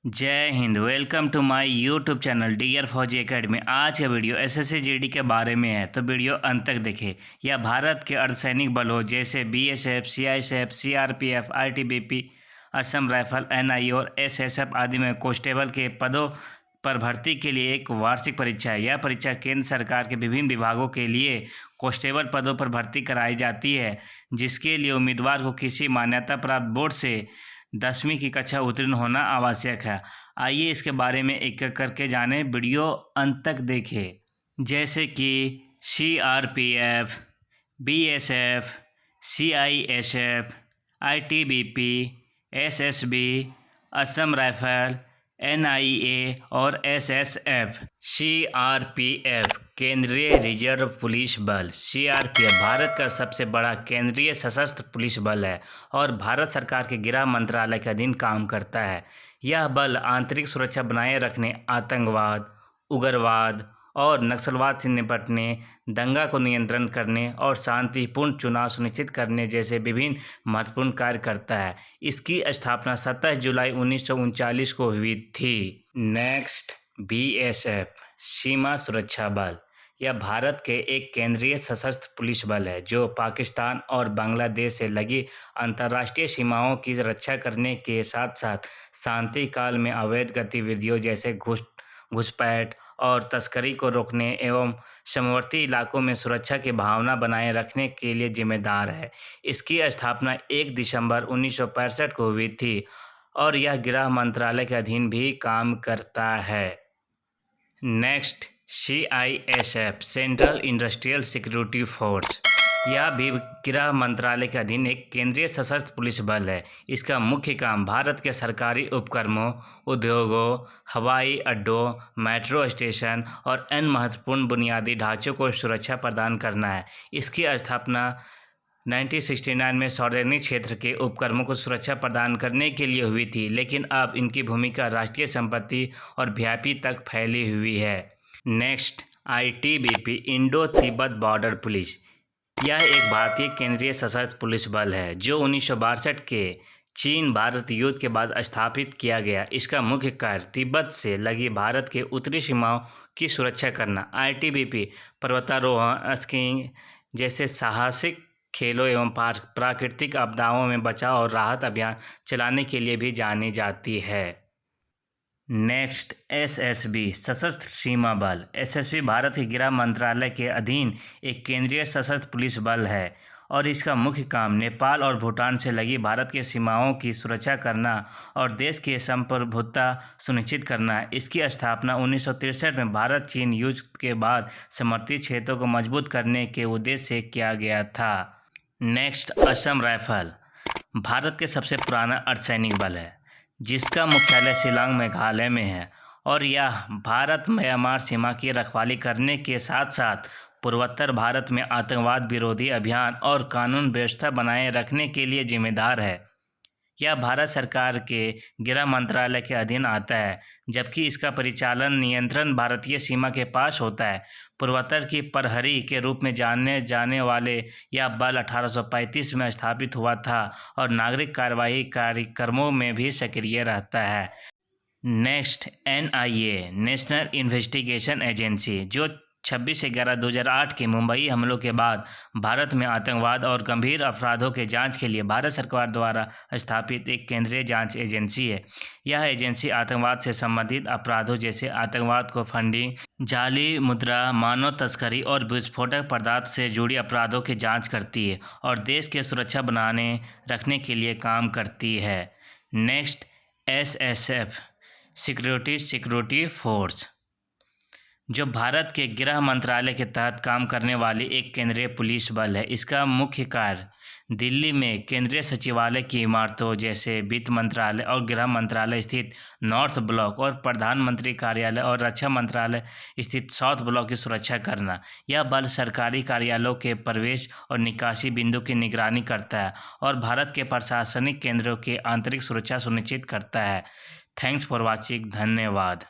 जय Hind. Welcome to my YouTube channel dear Fauji academy. आज का वीडियो एसएससी जीडी के बारे में है, तो वीडियो अंत तक देखें। यह भारत के अर्धसैनिक बलों जैसे BSF, CISF, CRPF, ITBP, Assam rifle, NI और एसएसएफ आदि में कांस्टेबल के पदों पर भर्ती के लिए एक वार्षिक परीक्षा है। यह परीक्षा केंद्र सरकार के विभिन्न विभागों के लिए कांस्टेबल पदों पर भर्ती कराई जाती है, जिसके लिए उम्मीदवार को किसी मान्यता प्राप्त बोर्ड से 10वीं की कक्षा उत्तीर्ण होना आवश्यक है। आइए इसके बारे में एक एक करके जानें, वीडियो अंत तक देखें। जैसे कि CRPF, BSF, CISF, ITBP, SSB, Assam rifle, NIA और एसएसएफ। सीआरपीएफ केंद्रीय रिजर्व पुलिस बल। सीआरपीएफ भारत का सबसे बड़ा केंद्रीय सशस्त्र पुलिस बल है और भारत सरकार के गृह मंत्रालय के अधीन काम करता है। यह बल आंतरिक सुरक्षा बनाए रखने, आतंकवाद, उग्रवाद और नक्सलवाद से निपटने, दंगा को नियंत्रण करने और शांतिपूर्ण चुनाव सुनिश्चित करने जैसे विभिन्न महत्वपूर्ण कार्य करता है। इसकी स्थापना 27 जुलाई 1939 को हुई थी। नेक्स्ट, बीएसएफ सीमा सुरक्षा बल। यह भारत के एक केंद्रीय सशस्त्र पुलिस बल है जो पाकिस्तान और बांग्लादेश से लगी अंतर्राष्ट्रीय सीमाओं की रक्षा करने के साथ साथ शांति काल में अवैध गतिविधियों जैसे घुसपैठ और तस्करी को रोकने एवं सीमावर्ती इलाकों में सुरक्षा की भावना बनाए रखने के लिए जिम्मेदार है। इसकी स्थापना 1 दिसंबर 1965 को हुई थी और यह गृह मंत्रालय के अधीन भी काम करता है। Next, CISF central industrial security force. यह भी गृह मंत्रालय के अधीन एक केंद्रीय सशस्त्र पुलिस बल है। इसका मुख्य काम भारत के सरकारी उपक्रमों, उद्योगों, हवाई अड्डों, मेट्रो स्टेशन और अन्य महत्वपूर्ण बुनियादी ढांचों को सुरक्षा प्रदान करना है। इसकी स्थापना 1969 में सार्वजनिक क्षेत्र के उपक्रमों को सुरक्षा प्रदान करने के लिए हुई थी, लेकिन अब इनकी भूमिका राष्ट्रीय संपत्ति और व्यापी तक फैली हुई है। Next, ITBP Indo Tibet border police. यह एक भारतीय केंद्रीय सशस्त्र पुलिस बल है जो 1962 के चीन भारत युद्ध के बाद स्थापित किया गया। इसका मुख्य कार्य तिब्बत से लगी भारत के उत्तरी सीमाओं की सुरक्षा करना। आईटीबीपी पर्वतारोहण, स्कीइंग जैसे साहसिक खेलों एवं प्राकृतिक आपदाओं में बचाव और राहत अभियान चलाने के लिए भी जानी जाती है। नेक्स्ट, एसएसबी सशस्त्र सीमा बल। एसएसबी भारत के गृह मंत्रालय के अधीन एक केंद्रीय सशस्त्र पुलिस बल है और इसका मुख्य काम नेपाल और भूटान से लगी भारत की सीमाओं की सुरक्षा करना और देश की संप्रभुता सुनिश्चित करना है। इसकी स्थापना 1963 में भारत चीन युद्ध के बाद समर्थित क्षेत्रों को मजबूत करने के उद्देश्य से किया गया था। नेक्स्ट, असम राइफल भारत के सबसे पुराना अर्धसैनिक बल है जिसका मुख्यालय शिलांग मेघालय में है और यह भारत म्यांमार सीमा की रखवाली करने के साथ साथ पूर्वोत्तर भारत में आतंकवाद विरोधी अभियान और कानून व्यवस्था बनाए रखने के लिए जिम्मेदार है। यह भारत सरकार के गृह मंत्रालय के अधीन आता है, जबकि इसका परिचालन नियंत्रण भारतीय सीमा के पास होता है। पूर्वोत्तर की प्रहरी के रूप में जाने जाने वाले यह बल 1835 में स्थापित हुआ था और नागरिक कार्यवाही कार्यक्रमों में भी सक्रिय रहता है। Next, NIA national investigation agency जो 26/11/2008 के मुंबई हमलों के बाद भारत में आतंकवाद और गंभीर अपराधों के जांच के लिए भारत सरकार द्वारा स्थापित एक केंद्रीय जांच एजेंसी है। यह एजेंसी आतंकवाद से संबंधित अपराधों जैसे आतंकवाद को फंडिंग, जाली मुद्रा, मानव तस्करी और विस्फोटक पदार्थ से जुड़ी अपराधों की जाँच करती है और देश की सुरक्षा बनाने रखने के लिए काम करती है। नेक्स्ट, एसएसएफ सिक्योरिटी फोर्स जो भारत के गृह मंत्रालय के तहत काम करने वाली एक केंद्रीय पुलिस बल है। इसका मुख्य कार्य दिल्ली में केंद्रीय सचिवालय की इमारतों जैसे वित्त मंत्रालय और गृह मंत्रालय स्थित नॉर्थ ब्लॉक और प्रधानमंत्री कार्यालय और रक्षा मंत्रालय स्थित साउथ ब्लॉक की सुरक्षा करना। यह बल सरकारी कार्यालयों के प्रवेश और निकासी बिंदु की निगरानी करता है और भारत के प्रशासनिक केंद्रों की आंतरिक सुरक्षा सुनिश्चित करता है। Thanks for watching. धन्यवाद।